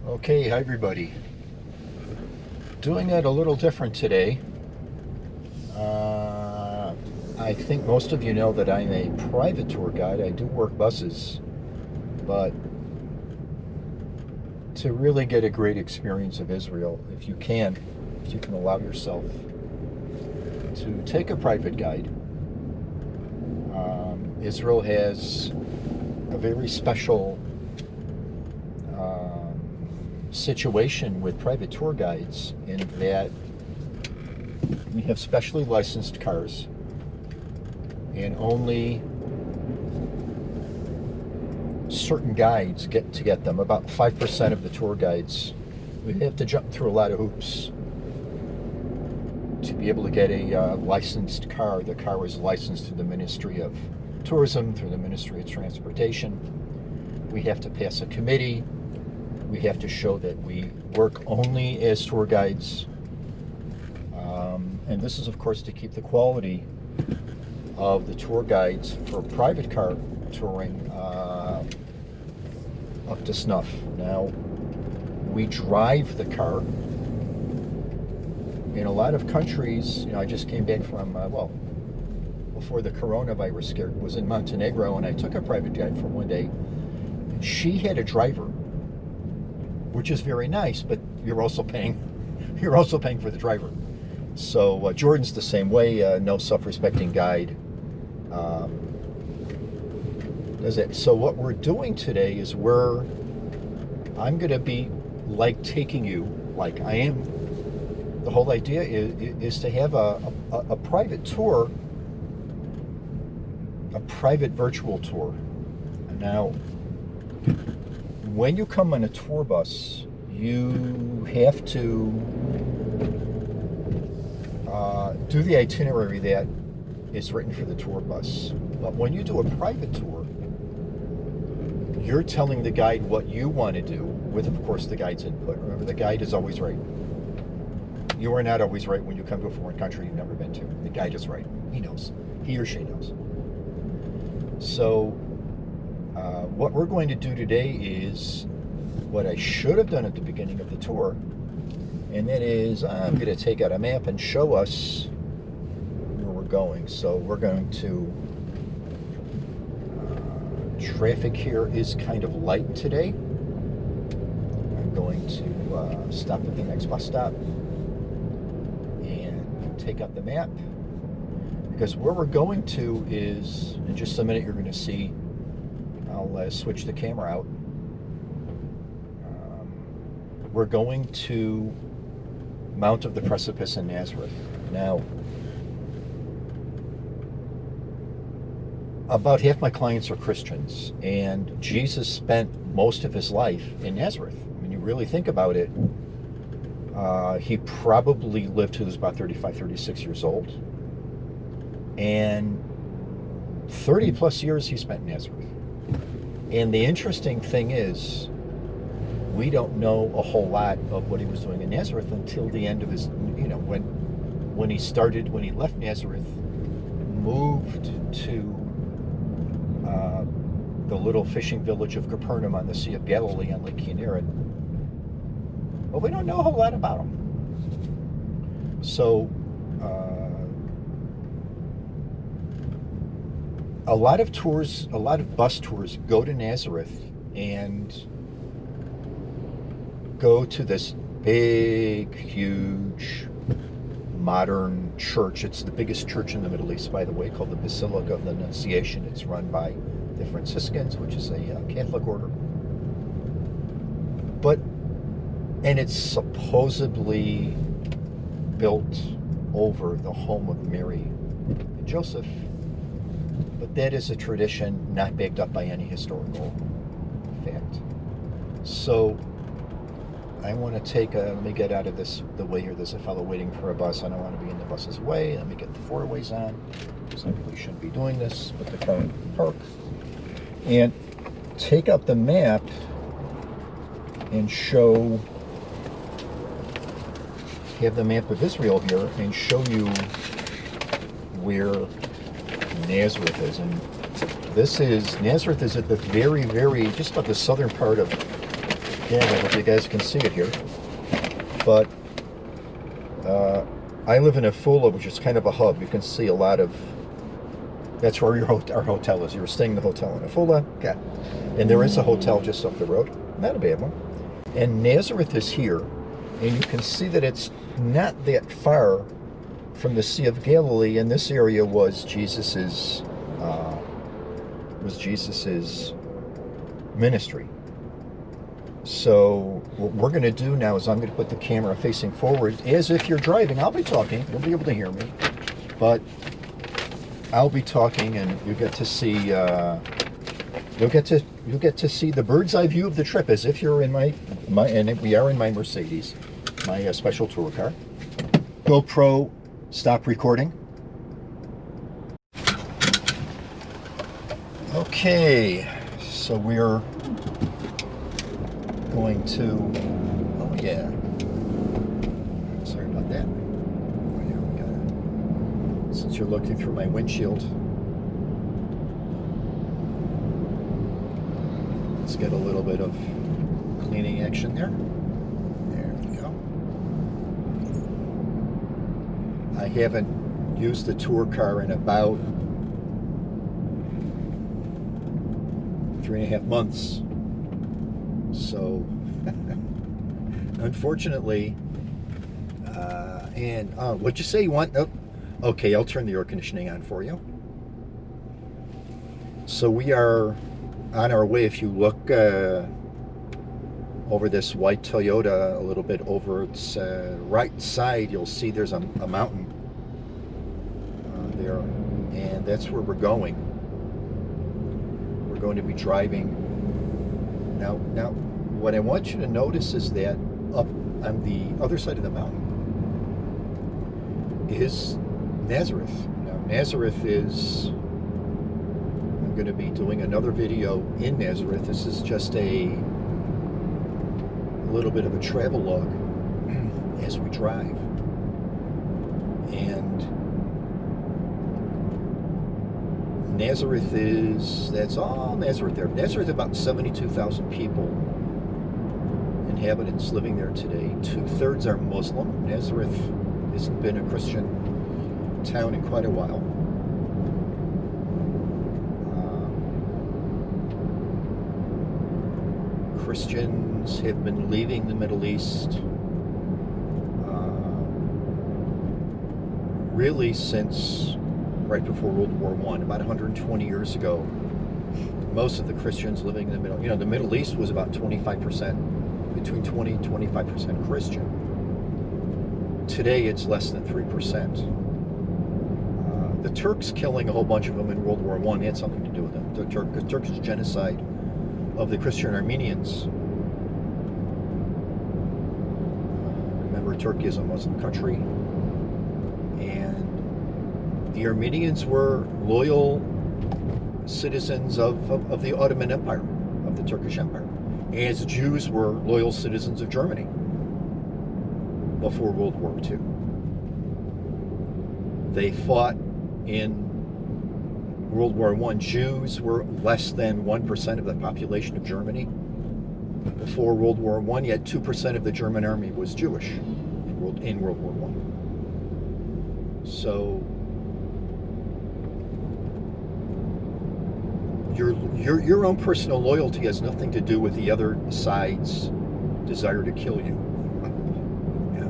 Okay, hi everybody. Doing it a little different today. I think most of you know that I'm a private tour guide. I do work buses, but to really get a great experience of Israel, if you can allow yourself to take a private guide. Israel has a very special situation with private tour guides in that we have specially licensed cars and only certain guides get to get them. About 5% of the tour guides. We have to jump through a lot of hoops to be able to get a licensed car. The car is licensed through the Ministry of Tourism, through the Ministry of Transportation. We have to pass a committee. We have to show that we work only as tour guides. And this is, of course, to keep the quality of the tour guides for private car touring up to snuff. Now, we drive the car. In a lot of countries, I just came back from, before the coronavirus scare was in Montenegro, and I took a private guide for one day. And she had a driver, which is very nice, but you're also paying for the driver. So Jordan's the same way. No self-respecting guide does it. So what we're doing today is I'm going to be like taking you, like I am. The whole idea is to have a private tour, a private virtual tour. Now, when you come on a tour bus, you have to do the itinerary that is written for the tour bus. But when you do a private tour, you're telling the guide what you want to do, with, of course, the guide's input. Remember, the guide is always right. You are not always right when you come to a foreign country you've never been to. The guide is right. He knows. He or she knows. So what we're going to do today is what I should have done at the beginning of the tour, and that is I'm going to take out a map and show us where we're going. So we're going to, traffic here is kind of light today. I'm going to stop at the next bus stop and take out the map, because where we're going to is, in just a minute you're going to see, I'll switch the camera out. We're going to Mount of the Precipice in Nazareth. Now, about half my clients are Christians, and Jesus spent most of his life in Nazareth. When you really think about it, he probably lived till he was about 35, 36 years old. And 30 plus years he spent in Nazareth. And the interesting thing is, we don't know a whole lot of what he was doing in Nazareth until the end of his, when he left Nazareth, moved to the little fishing village of Capernaum on the Sea of Galilee on Lake Kinneret. But we don't know a whole lot about him. So a lot of bus tours go to Nazareth and go to this big, huge, modern church. It's the biggest church in the Middle East, by the way, called the Basilica of the Annunciation. It's run by the Franciscans, which is a Catholic order. And it's supposedly built over the home of Mary and Joseph. But that is a tradition not backed up by any historical fact. So I want to let me get out of the way here. There's a fellow waiting for a bus. I don't want to be in the bus's way. Let me get the four-ways on, because I really shouldn't be doing this. Put the car in park. And take out the map and have the map of Israel here and show you where Nazareth is. And Nazareth is at the very, very, just about the southern part of Yeah, I hope you guys can see it here. But I live in Afula, which is kind of a hub. You can see a lot of. That's where our hotel is. You were staying in the hotel in Afula, okay? And there is a hotel just up the road. Not a bad one. And Nazareth is here, and you can see that it's not that far from the Sea of Galilee. And this area was Jesus's ministry. So what we're going to do now is I'm going to put the camera facing forward, as if you're driving. I'll be talking. You'll be able to hear me, but I'll be talking, and you get to see. You'll get to see the bird's eye view of the trip, as if you're in my and we are in my Mercedes, my special tour car. GoPro, stop recording. Okay, so we're going to. Oh yeah. Sorry about that. Oh, yeah, we got it. Since you're looking through my windshield, let's get a little bit of cleaning action there. There we go. I haven't used the tour car in about 3.5 months. So, unfortunately, what'd you say you want? Oh, okay, I'll turn the air conditioning on for you. So we are on our way. If you look over this white Toyota a little bit over its right side, you'll see there's a mountain there, and that's where we're going. We're going to be driving. Now, what I want you to notice is that up on the other side of the mountain is Nazareth. Now, Nazareth is. I'm going to be doing another video in Nazareth. This is just a little bit of a travel log as we drive. And Nazareth that's all Nazareth there. Nazareth, about 72,000 people, inhabitants living there today. 2/3 are Muslim. Nazareth hasn't been a Christian town in quite a while. Christians have been leaving the Middle East really since right before World War I, about 120 years ago. Most of the Christians living in the Middle, the Middle East was about 25%, between 20 and 25% Christian. Today it's less than 3%. The Turks killing a whole bunch of them in World War I had something to do with them. The Turkish genocide of the Christian Armenians. Remember, Turkey is a Muslim country, and the Armenians were loyal citizens of the Ottoman Empire, of the Turkish Empire, as Jews were loyal citizens of Germany before World War II. They fought in World War I. Jews were less than 1% of the population of Germany. Before World War I, yet 2% of the German army was Jewish in World War I. So your own personal loyalty has nothing to do with the other side's desire to kill you. Yeah.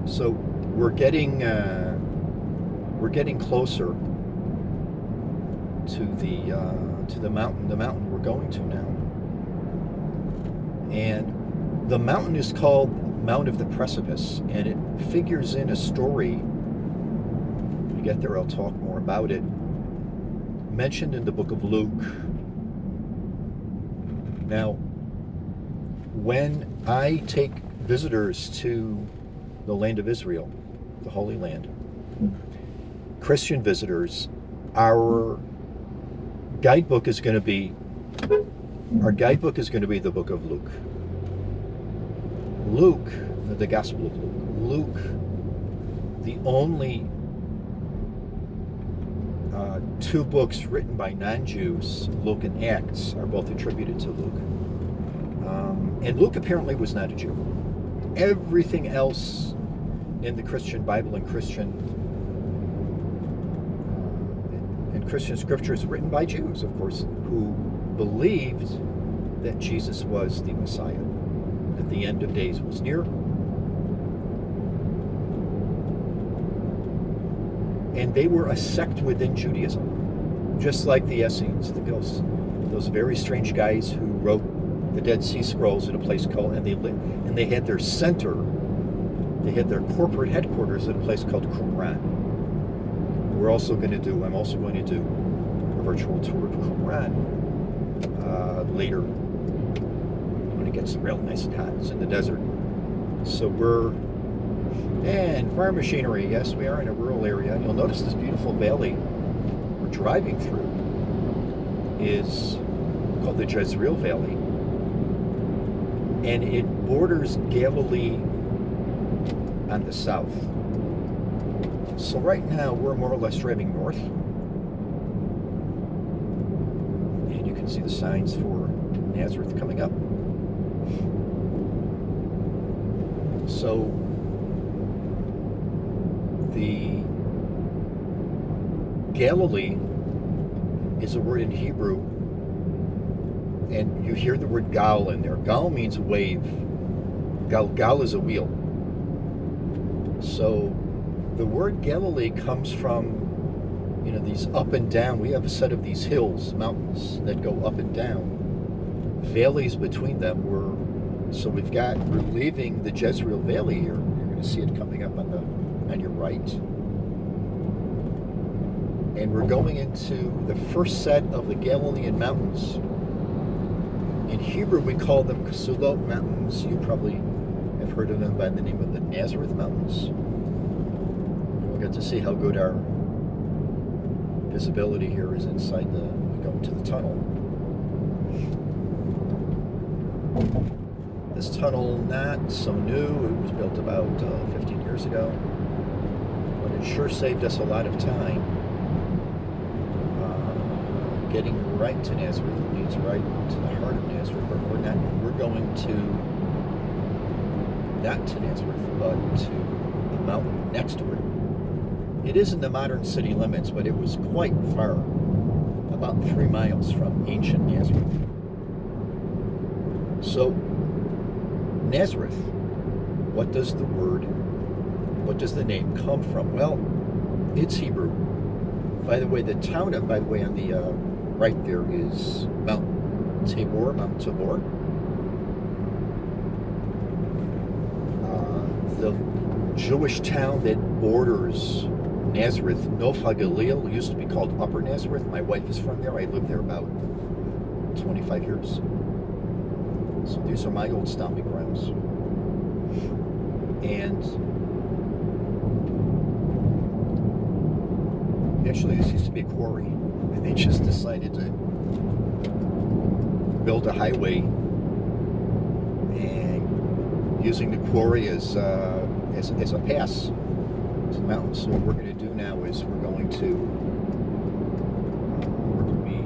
So we're getting closer to the mountain we're going to now, and the mountain is called Mount of the Precipice, and it figures in a story. When we get there, I'll talk more about it. Mentioned in the book of Luke. Now, when I take visitors to the land of Israel, the Holy Land, Christian visitors, our guidebook is going to be the book of Luke. Luke, the Gospel of Luke. Luke, the only two books written by non-Jews, Luke and Acts, are both attributed to Luke. And Luke apparently was not a Jew. Everything else in the Christian Bible and Christian scripture is written by Jews, of course, who believed that Jesus was the Messiah, that the end of days was near. And they were a sect within Judaism, just like the Essenes, those very strange guys who wrote the Dead Sea Scrolls at a place called, and they had their center, they had their corporate headquarters at a place called Qumran. I'm also going to do a virtual tour of Qumran later when it gets real nice and hot. It's in the desert. So and farm machinery. Yes, we are in a rural area. You'll notice this beautiful valley we're driving through is called the Jezreel Valley. And it borders Galilee on the south. So right now we're more or less driving north. And you can see the signs for Nazareth coming up. So the Galilee is a word in Hebrew, and you hear the word gal in there. Gal means wave. Gal is a wheel. So the word Galilee comes from, these up and down. We have a set of these hills, mountains that go up and down. Valleys between them we're leaving the Jezreel Valley here. You're going to see it coming up on your right. And we're going into the first set of the Galilean mountains. In Hebrew, we call them Kesulot Mountains. You probably have heard of them by the name of the Nazareth Mountains. We'll get to see how good our visibility here is inside we go into the tunnel. This tunnel, not so new. It was built about 15 years ago. But it sure saved us a lot of time. Getting right to Nazareth. It leads right to the heart of Nazareth. But we're going not to Nazareth, but to the mountain next to it. It is in the modern city limits, but it was quite far, about 3 miles from ancient Nazareth. So, Nazareth, what does the name come from? Well, it's Hebrew. By the way, the town, on the right there is Mount Tabor. The Jewish town that borders Nazareth, Nof HaGalil, used to be called Upper Nazareth. My wife is from there. I lived there about 25 years. So these are my old stomping grounds. And actually, this used to be a quarry, and they just decided to build a highway, and using the quarry as a pass to the mountains. So what we're going to do now is we're going to be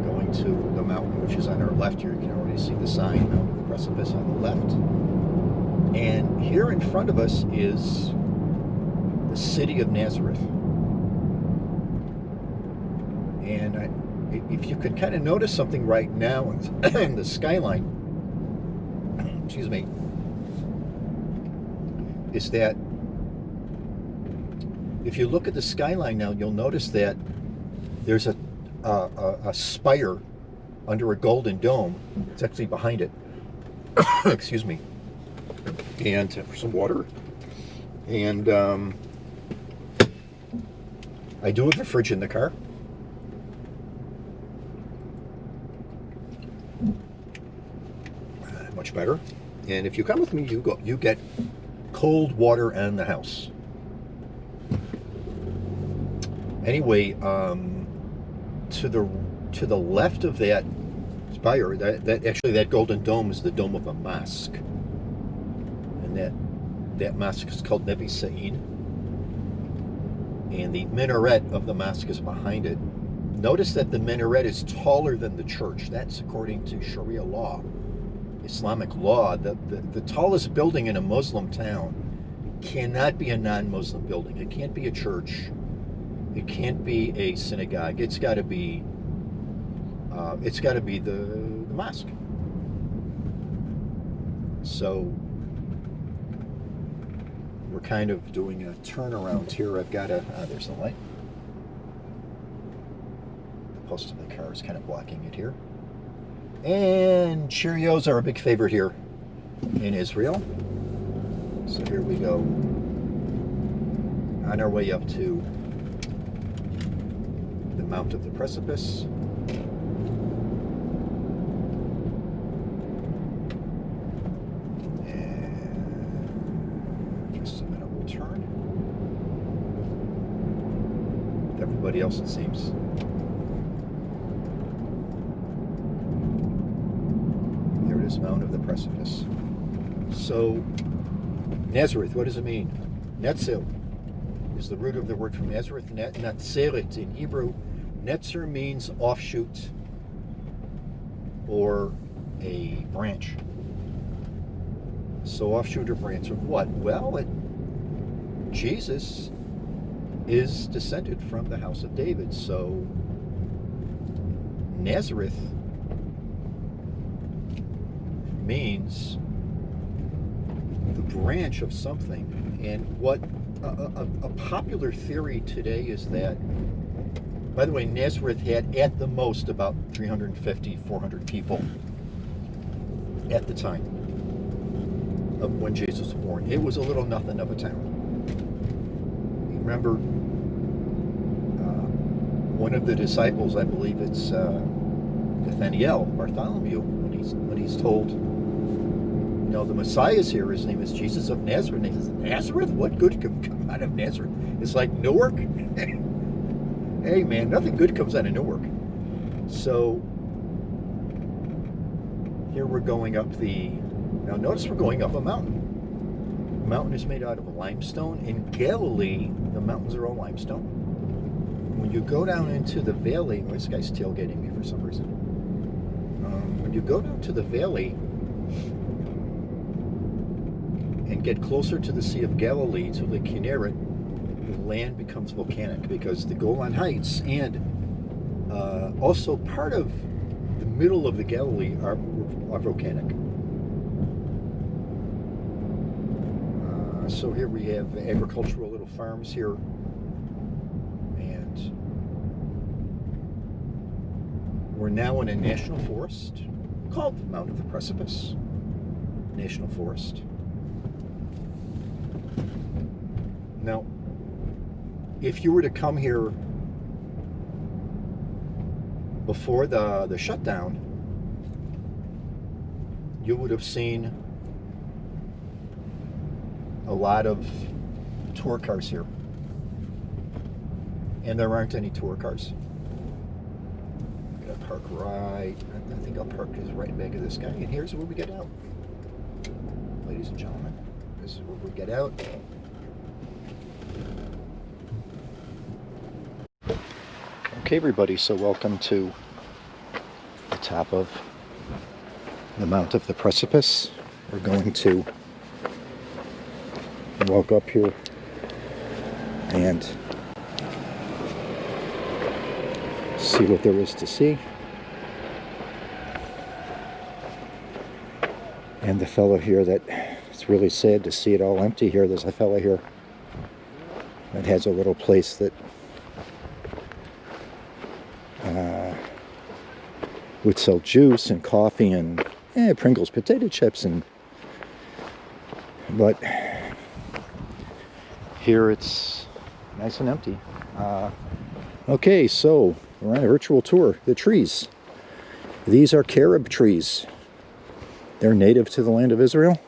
going to the mountain, which is on our left here. You can already see the sign, Mount of the Precipice, on the left. And here in front of us is the city of Nazareth. And if you could kind of notice something right now in the skyline, excuse me, is that if you look at the skyline now, you'll notice that there's a spire under a golden dome. It's actually behind it. Excuse me. And for some water. And I do have a fridge in the car. Much better. And if you come with me, you get cold water in the house. Anyway, to the left of that spire, that golden dome is the dome of a mosque, and that mosque is called Nebi Sa'id, and the minaret of the mosque is behind it. Notice that the minaret is taller than the church. That's according to Sharia law. Islamic law, the tallest building in a Muslim town cannot be a non-Muslim building. It can't be a church. It can't be a synagogue. It's got to be the mosque. So we're kind of doing a turnaround here. I've got there's the light. The post of the car is kind of blocking it here. And Cheerios are a big favorite here in Israel. So here we go. On our way up to the Mount of the Precipice. And just a minute, we'll turn. With everybody else, it seems. There it is, Mount of the Precipice. So, Nazareth, what does it mean? Netzel is the root of the word from Nazareth. Nazareth in Hebrew. Netzer means offshoot or a branch. So offshoot or branch of what? Well, Jesus is descended from the house of David. So Nazareth means the branch of something. And what a popular theory today is that, by the way, Nazareth had at the most about 350, 400 people at the time of when Jesus was born. It was a little nothing of a town. You remember one of the disciples, I believe it's Nathaniel, Bartholomew, when he's told, you know, the Messiah is here, his name is Jesus of Nazareth. And he says, Nazareth? What good can come out of Nazareth? It's like Newark? Hey man, nothing good comes out of Newark. So here we're going up now notice we're going up a mountain. The mountain is made out of limestone. In Galilee, the mountains are all limestone. When you go down into the valley, this guy's tailgating me for some reason. When you go down to the valley and get closer to the Sea of Galilee, to Lake Kinneret, the land becomes volcanic because the Golan Heights and also part of the middle of the Galilee are volcanic. So here we have agricultural little farms here, and we're now in a national forest called the Mount of the Precipice National Forest. Now, if you were to come here before the shutdown, you would have seen a lot of tour cars here. And there aren't any tour cars. I'm gonna park right, I think I'll park just right back of this guy, and here's where we get out. Ladies and gentlemen, this is where we get out. Okay, everybody, so welcome to the top of the Mount of the Precipice. We're going to walk up here and see what there is to see. And the fellow here that, it's really sad to see it all empty here. There's a fellow here that has a little place that would sell juice and coffee and Pringles potato chips, but here it's nice and empty. Okay, so we're on a virtual tour. The trees. These are carob trees. They're native to the land of Israel.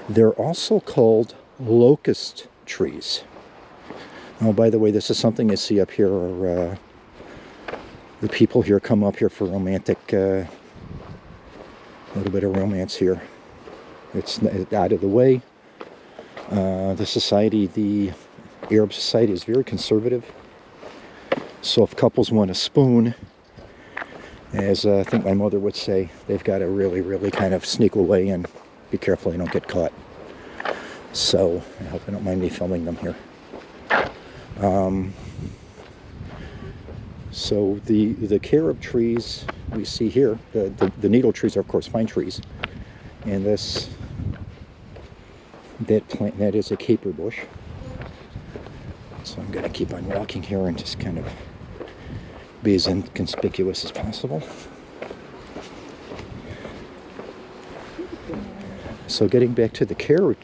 They're also called locust trees. Oh, by the way, this is something you see up here. The people here come up here for romantic, a little bit of romance here. It's out of the way. The society, the Arab society, is very conservative. So if couples want to spoon, As I think my mother would say, they've got to really, really kind of sneak away and be careful you don't get caught. So I hope you don't mind me filming them here. So the carob trees we see here, the needle trees are of course pine trees, and that plant, that is a caper bush. So I'm going to keep on walking here and just kind of be as inconspicuous as possible. So getting back to the carob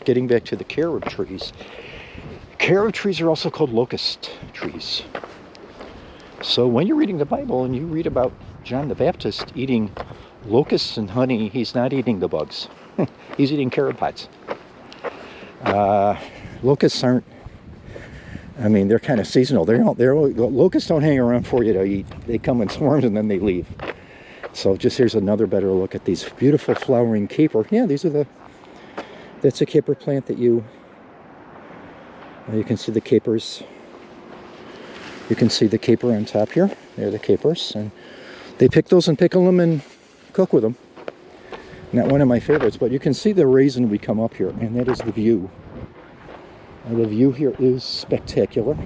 trees. Carob trees are also called locust trees. So when you're reading the Bible and you read about John the Baptist eating locusts and honey, he's not eating the bugs. He's eating carob pods. Locusts aren't, I mean, they're kind of seasonal. Locusts don't hang around for you to eat. They come in swarms and then they leave. So just here's another better look at these beautiful flowering caper. Yeah, that's a caper plant that you can see the capers. You can see the caper on top here. They're the capers. And they pick those and pickle them and cook with them. Not one of my favorites, but you can see the reason we come up here, and that is the view. And the view here is spectacular.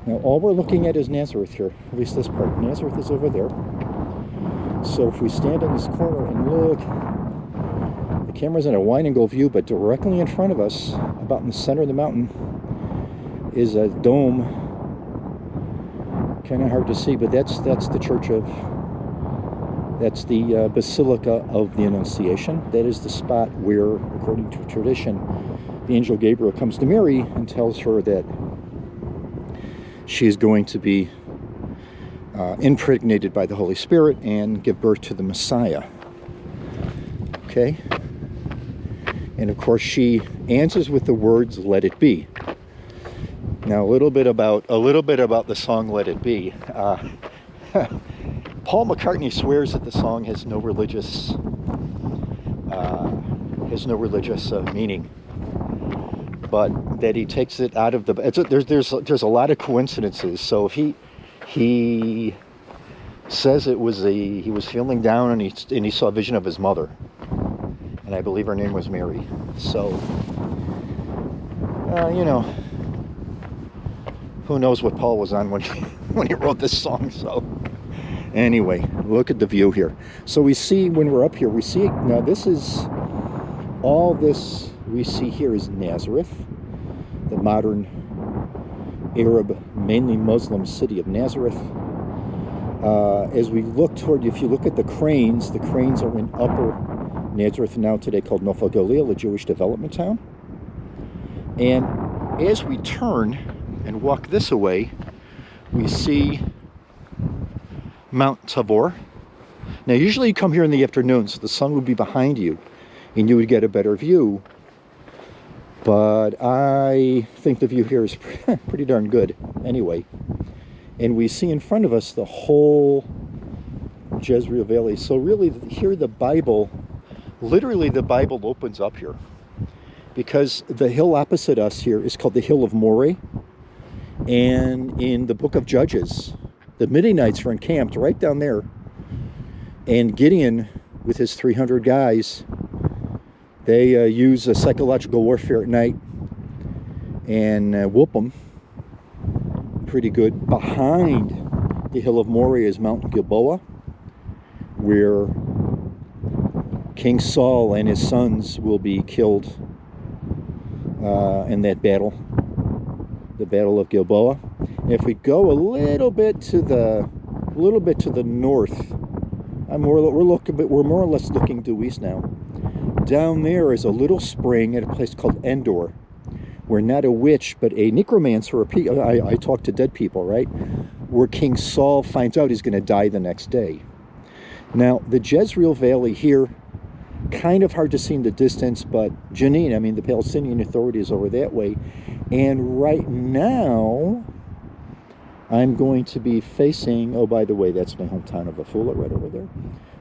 Now all we're looking at is Nazareth here, at least this part. Nazareth is over there. So if we stand in this corner and look, the camera's in a wide-angle view, but directly in front of us, about in the center of the mountain, is a dome. Kind of hard to see, but that's the Basilica of the Annunciation. That is the spot where, according to tradition, the angel Gabriel comes to Mary and tells her that she's going to be impregnated by the Holy Spirit and give birth to the Messiah. Okay? And of course she answers with the words, "Let it be." Now a little bit about the song "Let It Be." Paul McCartney swears that the song has no religious meaning, but that he takes it out of the. There's a lot of coincidences. So he says he was feeling down and he saw a vision of his mother, and I believe her name was Mary. So who knows what Paul was on when he wrote this song. So anyway, look at the view here. So we see, when we're up here, we see, now all this we see here is Nazareth, the modern Arab, mainly Muslim city of Nazareth. As we look toward, if you look at the cranes are in upper Nazareth, now today called Nofal Galil, a Jewish development town. And as we turn and walk this way, we see Mount Tabor. Now usually you come here in the afternoon, so the sun would be behind you and you would get a better view, but I think the view here is pretty darn good anyway. And we see in front of us the whole Jezreel Valley. So really here literally the Bible opens up here, because the hill opposite us here is called the Hill of Moreh. And in the book of Judges, the Midianites were encamped right down there. And Gideon, with his 300 guys, they use a psychological warfare at night and whoop them pretty good. Behind the Hill of Moreh is Mount Gilboa, where King Saul and his sons will be killed in that battle. The Battle of Gilboa. And if we go a little bit to the north, we're more or less looking due east now. Down there is a little spring at a place called Endor, where not a witch but a necromancer. I talk to dead people, right? Where King Saul finds out he's going to die the next day. Now the Jezreel Valley here, kind of hard to see in the distance, but Jenin, I mean the Palestinian Authority, is over that way. And right now, I'm going to be facing, oh, by the way, that's my hometown of Afula right over there.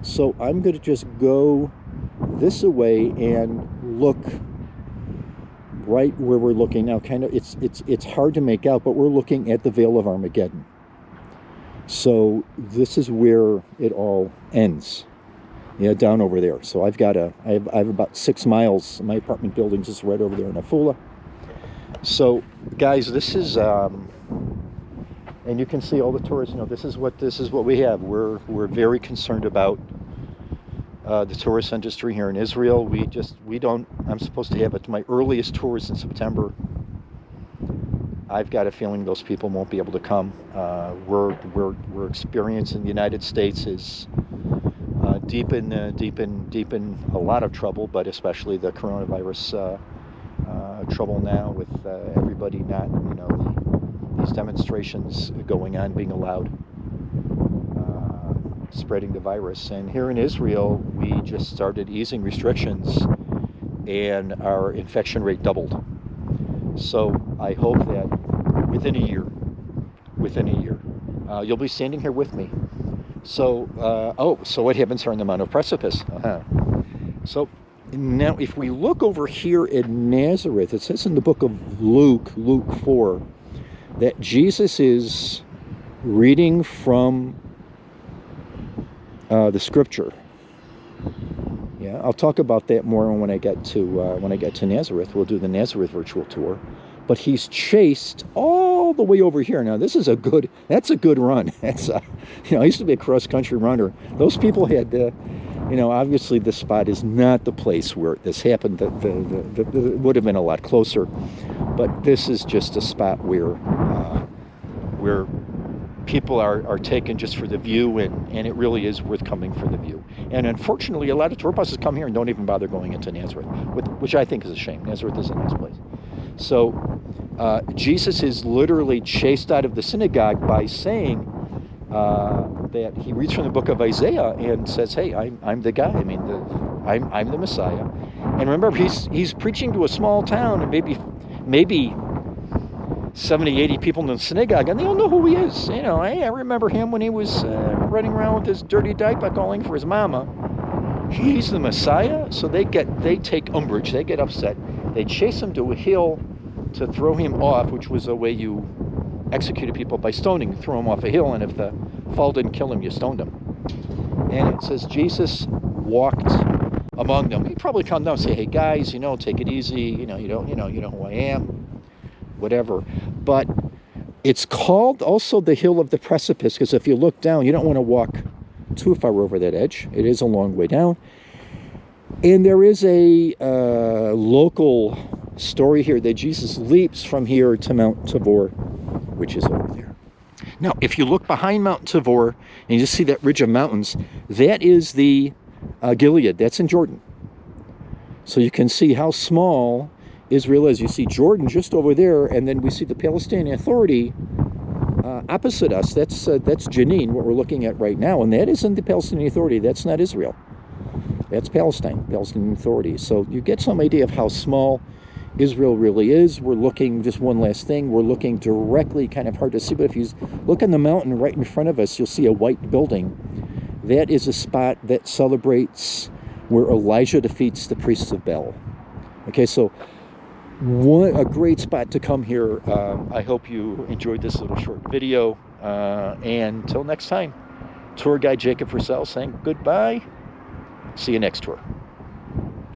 So I'm going to just go this way and look right where we're looking now. Kind of, it's hard to make out, but we're looking at the Vale of Armageddon. So this is where it all ends. Yeah, down over there. So I have about 6 miles. My apartment building just right over there in Afula. So, guys, this is, and you can see all the tourists. You know, this is what we have. We're very concerned about the tourist industry here in Israel. We don't. I'm supposed to have it. My earliest tour is in September. I've got a feeling those people won't be able to come. We're experiencing the United States is deep in a lot of trouble, but especially the coronavirus trouble now with everybody not, these demonstrations going on, being allowed, spreading the virus. And here in Israel, we just started easing restrictions, and our infection rate doubled. So I hope that within a year, you'll be standing here with me. So, so what happens here on the Mount of Precipice? So now if we look over here at Nazareth, it says in the book of Luke 4, that Jesus is reading from the scripture. Yeah, I'll talk about that more when I get to Nazareth. We'll do the Nazareth virtual tour. But he's chased all the way over here. Now that's a good run. That's I used to be a cross-country runner. Those people had obviously this spot is not the place where this happened. It would have been a lot closer. But this is just a spot where people are taken just for the view, and it really is worth coming for the view. And unfortunately, a lot of tour buses come here and don't even bother going into Nazareth, which I think is a shame. Nazareth is a nice place. So Jesus is literally chased out of the synagogue by saying that he reads from the book of Isaiah and says, "Hey, I'm the guy. I mean, I'm the Messiah." And remember, he's preaching to a small town, and maybe 70, 80 people in the synagogue, and they don't know who he is. Hey, I remember him when he was running around with his dirty diaper calling for his mama. He's the Messiah. So they take umbrage, they get upset. They chase him to a hill to throw him off, which was a way you executed people by stoning. Throw him off a hill, and if the fall didn't kill him, you stoned him. And it says Jesus walked among them. He'd probably come down and say, "Hey guys, take it easy. You know who I am, whatever." But it's called also the Hill of the Precipice because if you look down, you don't want to walk too far over that edge. It is a long way down. And there is a local story here that Jesus leaps from here to Mount Tabor, which is over there. Now, if you look behind Mount Tabor and you just see that ridge of mountains, that is the Gilead. That's in Jordan. So you can see how small Israel is. You see Jordan just over there, and then we see the Palestinian Authority opposite us. That's Jenin, what we're looking at right now, and that isn't the Palestinian Authority. That's not Israel. That's Palestinian Authority. So you get some idea of how small Israel really is. We're looking, just one last thing, we're looking directly, kind of hard to see, but if you look on the mountain right in front of us, you'll see a white building. That is a spot that celebrates where Elijah defeats the priests of Baal. Okay, so a great spot to come here. I hope you enjoyed this little short video. And until next time, tour guide Jacob Purcell saying goodbye. See you next tour.